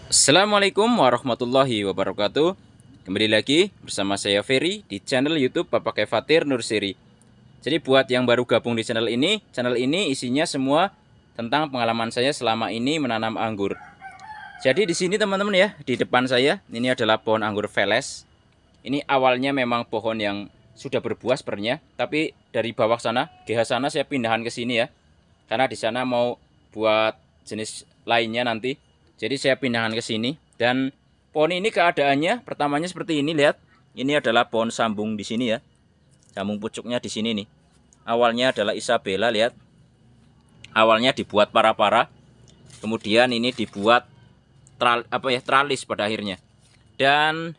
Assalamualaikum warahmatullahi wabarakatuh. Kembali lagi bersama saya Ferry di channel YouTube Bapak Kefatir Nursiri. Jadi buat yang baru gabung di channel ini isinya semua tentang pengalaman saya selama ini menanam anggur. Jadi di sini teman-teman ya, di depan saya ini adalah pohon anggur Veles. Ini awalnya memang pohon yang sudah berbuah sebenarnya, tapi dari bawah sana, GH sana saya pindahan ke sini ya. Karena di sana mau buat jenis lainnya nanti. Jadi saya pindahkan ke sini dan pohon ini keadaannya pertamanya seperti ini, lihat. Ini adalah pohon sambung di sini ya. Sambung pucuknya di sini nih. Awalnya adalah Isabella, lihat. Awalnya dibuat para-para. Kemudian ini dibuat tralis pada akhirnya. Dan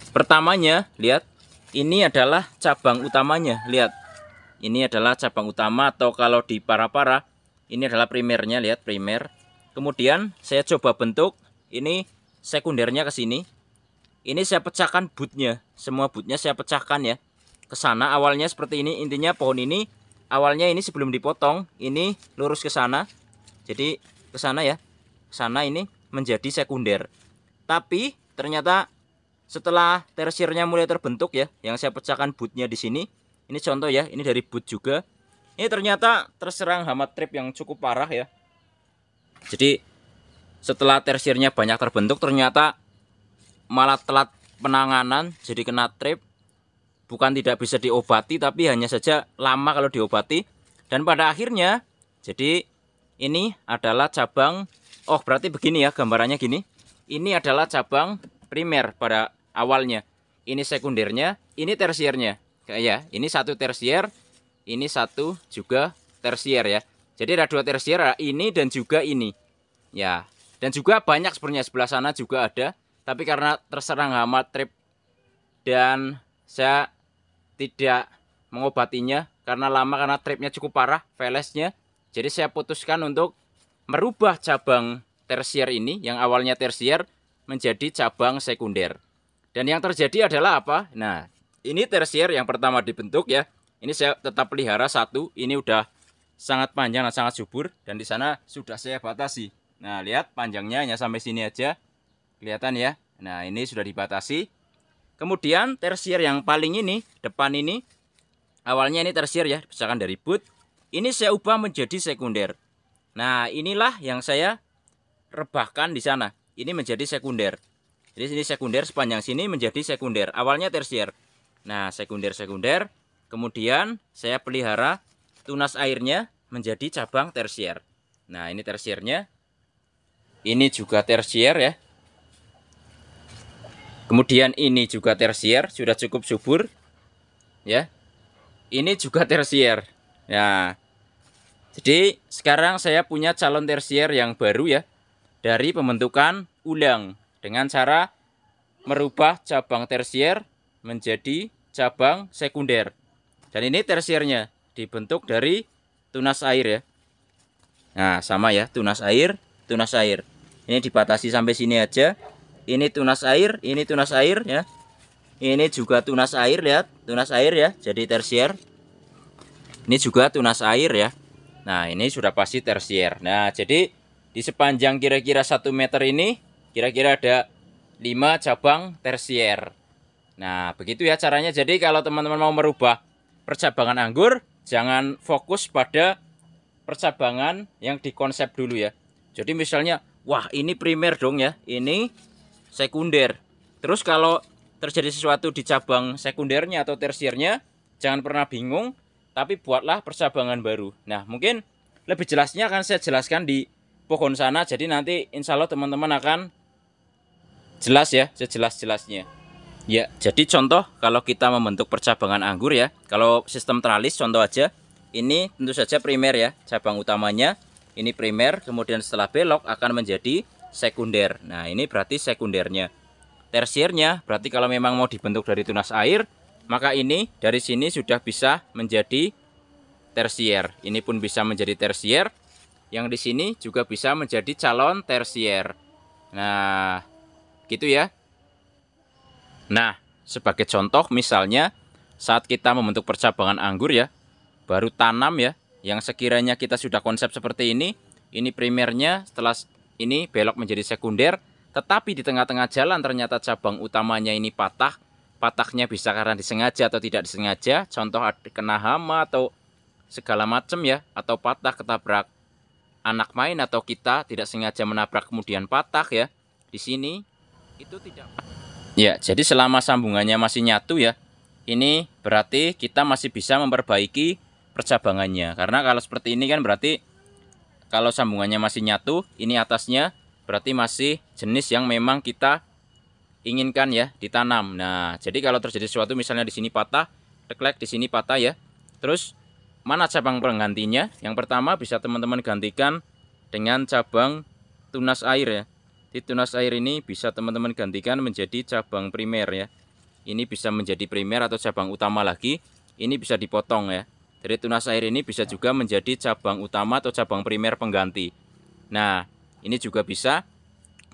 pertamanya, lihat. Ini adalah cabang utamanya, lihat. Ini adalah cabang utama atau kalau di para-para ini adalah primernya, lihat primer. Kemudian saya coba bentuk, ini sekundernya ke sini. Ini saya pecahkan bootnya, semua bootnya saya pecahkan ya. Ke sana awalnya seperti ini, intinya pohon ini awalnya ini sebelum dipotong, ini lurus ke sana. Jadi ke sana ya. Ke sana ini menjadi sekunder. Tapi ternyata setelah tersiernya mulai terbentuk ya, yang saya pecahkan bootnya di sini. Ini contoh ya, ini dari boot juga. Ini ternyata terserang hama trip yang cukup parah ya. Jadi setelah tersiernya banyak terbentuk ternyata malah telat penanganan, jadi kena trip. Bukan tidak bisa diobati tapi hanya saja lama kalau diobati. Dan pada akhirnya jadi ini adalah cabang. Oh berarti begini ya gambarannya gini. Ini adalah cabang primer pada awalnya. Ini sekundernya, ini tersiernya. Ya, ini satu tersier, ini satu juga tersier ya. Jadi ada dua tersier, ini dan juga ini. Ya, dan juga banyak sebenarnya sebelah sana juga ada. Tapi karena terserang hama trip dan saya tidak mengobatinya karena lama, karena tripnya cukup parah, velesnya. Jadi saya putuskan untuk merubah cabang tersier ini yang awalnya tersier menjadi cabang sekunder. Dan yang terjadi adalah apa? Nah, ini tersier yang pertama dibentuk ya. Ini saya tetap pelihara satu. Ini udah sangat panjang dan sangat subur. Dan di sana sudah saya batasi. Nah, lihat panjangnya hanya sampai sini aja. Kelihatan ya. Nah, ini sudah dibatasi. Kemudian tersier yang paling ini, depan ini. Awalnya ini tersier ya, misalkan dari boot. Ini saya ubah menjadi sekunder. Nah, inilah yang saya rebahkan di sana. Ini menjadi sekunder. Jadi sini sekunder, sepanjang sini menjadi sekunder. Awalnya tersier. Nah, sekunder-sekunder. Kemudian saya pelihara tunas airnya menjadi cabang tersier. Nah, ini tersiernya. Ini juga tersier ya. Kemudian ini juga tersier, sudah cukup subur. Ya. Ini juga tersier. Nah, jadi sekarang saya punya calon tersier yang baru ya. Dari pembentukan ulang dengan cara merubah cabang tersier menjadi cabang sekunder. Dan ini tersiernya dibentuk dari tunas air ya. Nah, sama ya, tunas air, tunas air. Ini dibatasi sampai sini aja. Ini tunas air, ini tunas air ya. Ini juga tunas air, lihat, tunas air ya, jadi tersier. Ini juga tunas air ya. Nah, ini sudah pasti tersier. Nah, jadi di sepanjang kira-kira 1 meter ini kira-kira ada 5 cabang tersier. Nah, begitu ya caranya. Jadi kalau teman-teman mau merubah percabangan anggur, jangan fokus pada percabangan yang dikonsep dulu ya. Jadi misalnya, wah ini primer dong ya, ini sekunder. Terus kalau terjadi sesuatu di cabang sekundernya atau tersiernya, jangan pernah bingung, tapi buatlah percabangan baru. Nah, mungkin lebih jelasnya akan saya jelaskan di pohon sana. Jadi nanti insya Allah teman-teman akan jelas ya, sejelas-jelasnya. Ya, jadi contoh kalau kita membentuk percabangan anggur ya. Kalau sistem tralis contoh aja. Ini tentu saja primer ya, cabang utamanya. Ini primer, kemudian setelah belok akan menjadi sekunder. Nah, ini berarti sekundernya. Tersiernya berarti kalau memang mau dibentuk dari tunas air, maka ini dari sini sudah bisa menjadi tersier. Ini pun bisa menjadi tersier. Yang di sini juga bisa menjadi calon tersier. Nah, gitu ya. Nah, sebagai contoh misalnya saat kita membentuk percabangan anggur ya, baru tanam ya, yang sekiranya kita sudah konsep seperti ini primernya, setelah ini belok menjadi sekunder, tetapi di tengah-tengah jalan ternyata cabang utamanya ini patah. Patahnya bisa karena disengaja atau tidak disengaja, contoh kena hama atau segala macam ya, atau patah ketabrak anak main atau kita tidak sengaja menabrak kemudian patah ya. Di sini itu tidak. Ya, jadi selama sambungannya masih nyatu ya, ini berarti kita masih bisa memperbaiki percabangannya. Karena kalau seperti ini kan berarti kalau sambungannya masih nyatu, ini atasnya berarti masih jenis yang memang kita inginkan ya ditanam. Nah, jadi kalau terjadi sesuatu misalnya di sini patah, teklek di sini patah ya. Terus mana cabang penggantinya? Yang pertama bisa teman-teman gantikan dengan cabang tunas air ya. Di tunas air ini bisa teman-teman gantikan menjadi cabang primer ya. Ini bisa menjadi primer atau cabang utama lagi. Ini bisa dipotong ya. Dari tunas air ini bisa juga menjadi cabang utama atau cabang primer pengganti. Nah, ini juga bisa.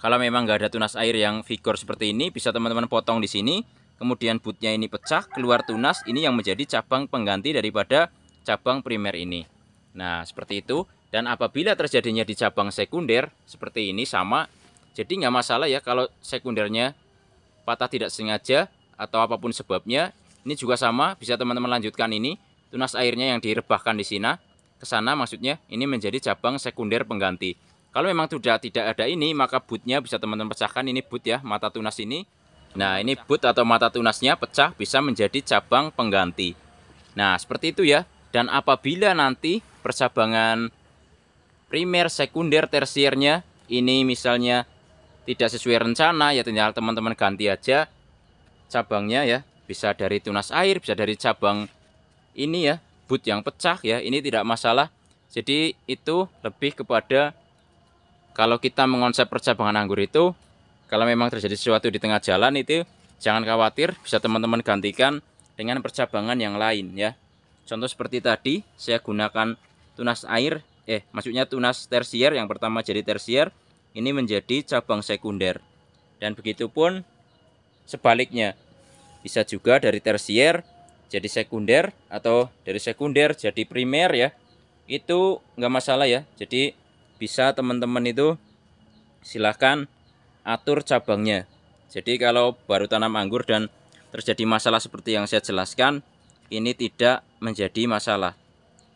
Kalau memang nggak ada tunas air yang vigor seperti ini, bisa teman-teman potong di sini. Kemudian bootnya ini pecah, keluar tunas. Ini yang menjadi cabang pengganti daripada cabang primer ini. Nah, seperti itu. Dan apabila terjadinya di cabang sekunder, seperti ini sama. Jadi nggak masalah ya kalau sekundernya patah tidak sengaja atau apapun sebabnya. Ini juga sama, bisa teman-teman lanjutkan ini. Tunas airnya yang direbahkan di sini. Ke sana maksudnya, ini menjadi cabang sekunder pengganti. Kalau memang sudah tidak ada ini, maka bootnya bisa teman-teman pecahkan. Ini boot ya, mata tunas ini. Nah, ini boot atau mata tunasnya pecah bisa menjadi cabang pengganti. Nah, seperti itu ya. Dan apabila nanti percabangan primer, sekunder, tersiernya ini misalnya tidak sesuai rencana, ya tinggal teman-teman ganti aja cabangnya ya. Bisa dari tunas air, bisa dari cabang ini ya, boot yang pecah ya. Ini tidak masalah. Jadi itu lebih kepada kalau kita mengonsep percabangan anggur itu, kalau memang terjadi sesuatu di tengah jalan itu jangan khawatir, bisa teman-teman gantikan dengan percabangan yang lain ya. Contoh seperti tadi, saya gunakan tunas air, maksudnya tunas tersier, yang pertama jadi tersier, ini menjadi cabang sekunder. Dan begitupun sebaliknya, bisa juga dari tersier jadi sekunder atau dari sekunder jadi primer ya. Itu nggak masalah ya. Jadi bisa teman-teman itu silahkan atur cabangnya. Jadi kalau baru tanam anggur dan terjadi masalah seperti yang saya jelaskan, ini tidak menjadi masalah.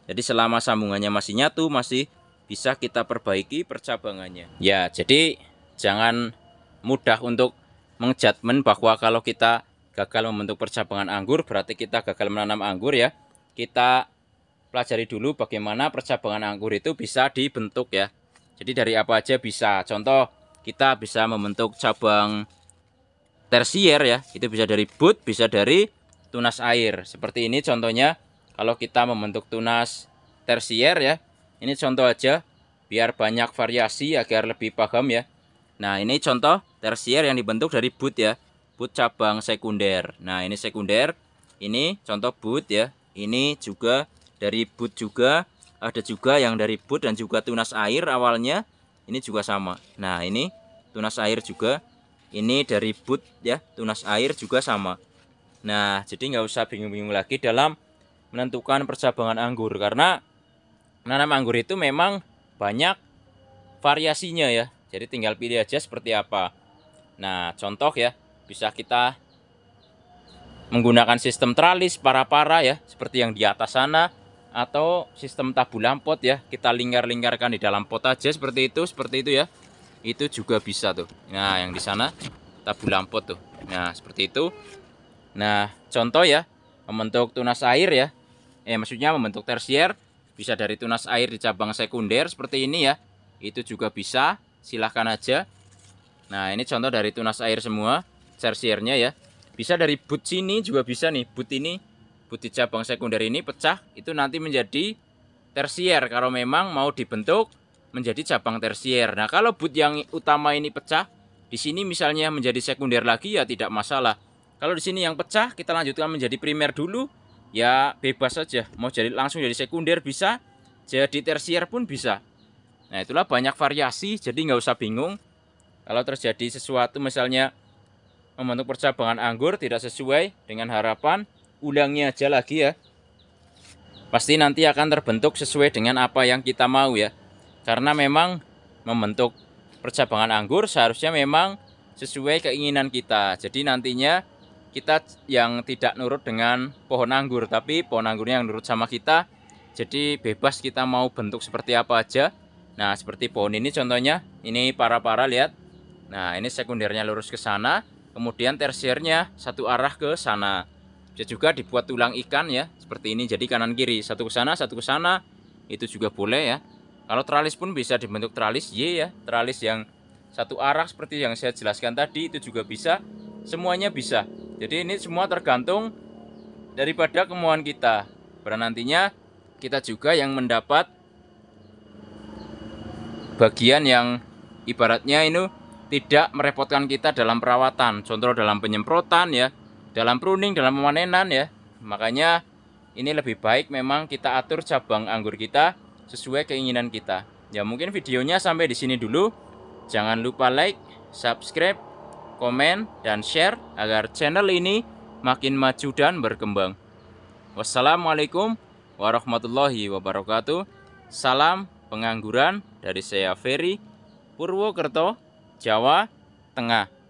Jadi selama sambungannya masih nyatu, masih bisa kita perbaiki percabangannya. Ya, jadi jangan mudah untuk menjudgment bahwa kalau kita gagal membentuk percabangan anggur berarti kita gagal menanam anggur ya. Kita pelajari dulu bagaimana percabangan anggur itu bisa dibentuk ya. Jadi dari apa aja bisa. Contoh kita bisa membentuk cabang tersier ya. Itu bisa dari boot, bisa dari tunas air. Seperti ini contohnya. Kalau kita membentuk tunas tersier ya. Ini contoh aja biar banyak variasi agar lebih paham ya. Nah, ini contoh tersier yang dibentuk dari boot ya. Boot cabang sekunder. Nah, ini sekunder. Ini contoh boot ya. Ini juga dari boot juga, ada juga yang dari boot dan juga tunas air awalnya. Ini juga sama. Nah, ini tunas air juga. Ini dari boot ya, tunas air juga sama. Nah, jadi nggak usah bingung-bingung lagi dalam menentukan percabangan anggur. Karena menanam anggur itu memang banyak variasinya ya. Jadi tinggal pilih aja seperti apa. Nah, contoh ya, bisa kita menggunakan sistem tralis para-para ya, seperti yang di atas sana. Atau sistem tabu lampot ya, kita lingkar-lingkarkan di dalam pot aja seperti itu ya. Itu juga bisa tuh. Nah, yang di sana tabu lampot tuh. Nah, seperti itu. Nah, contoh ya, membentuk tunas air ya. Maksudnya membentuk tersier bisa dari tunas air di cabang sekunder seperti ini ya. Itu juga bisa, silahkan aja. Nah, ini contoh dari tunas air semua, tersiernya ya. Bisa dari boot sini juga bisa nih, boot ini. Boot di cabang sekunder ini pecah, itu nanti menjadi tersier kalau memang mau dibentuk menjadi cabang tersier. Nah, kalau boot yang utama ini pecah, di sini misalnya menjadi sekunder lagi ya tidak masalah. Kalau di sini yang pecah, kita lanjutkan menjadi primer dulu, ya bebas saja. Mau jadi langsung jadi sekunder bisa, jadi tersier pun bisa. Nah, itulah banyak variasi, jadi nggak usah bingung. Kalau terjadi sesuatu misalnya membentuk percabangan anggur tidak sesuai dengan harapan, ulangi aja lagi ya. Pasti nanti akan terbentuk sesuai dengan apa yang kita mau ya. Karena memang membentuk percabangan anggur seharusnya memang sesuai keinginan kita. Jadi nantinya kita yang tidak nurut dengan pohon anggur, tapi pohon anggurnya yang nurut sama kita. Jadi bebas kita mau bentuk seperti apa aja. Nah, seperti pohon ini contohnya, ini para-para lihat. Nah, ini sekundernya lurus ke sana, kemudian tersiernya satu arah ke sana. Bisa juga dibuat tulang ikan ya, seperti ini. Jadi kanan kiri, satu ke sana, satu ke sana. Itu juga boleh ya. Kalau teralis pun bisa dibentuk teralis Y ya, teralis yang satu arah seperti yang saya jelaskan tadi, itu juga bisa. Semuanya bisa. Jadi ini semua tergantung daripada kemauan kita. Pada nantinya kita juga yang mendapat bagian yang ibaratnya ini tidak merepotkan kita dalam perawatan. Contoh dalam penyemprotan ya, dalam pruning, dalam pemanenan ya. Makanya ini lebih baik memang kita atur cabang anggur kita sesuai keinginan kita. Ya mungkin videonya sampai di sini dulu. Jangan lupa like, subscribe, komen, dan share agar channel ini makin maju dan berkembang. Wassalamualaikum warahmatullahi wabarakatuh. Salam pengangguran dari saya Ferry, Purwokerto, Jawa Tengah.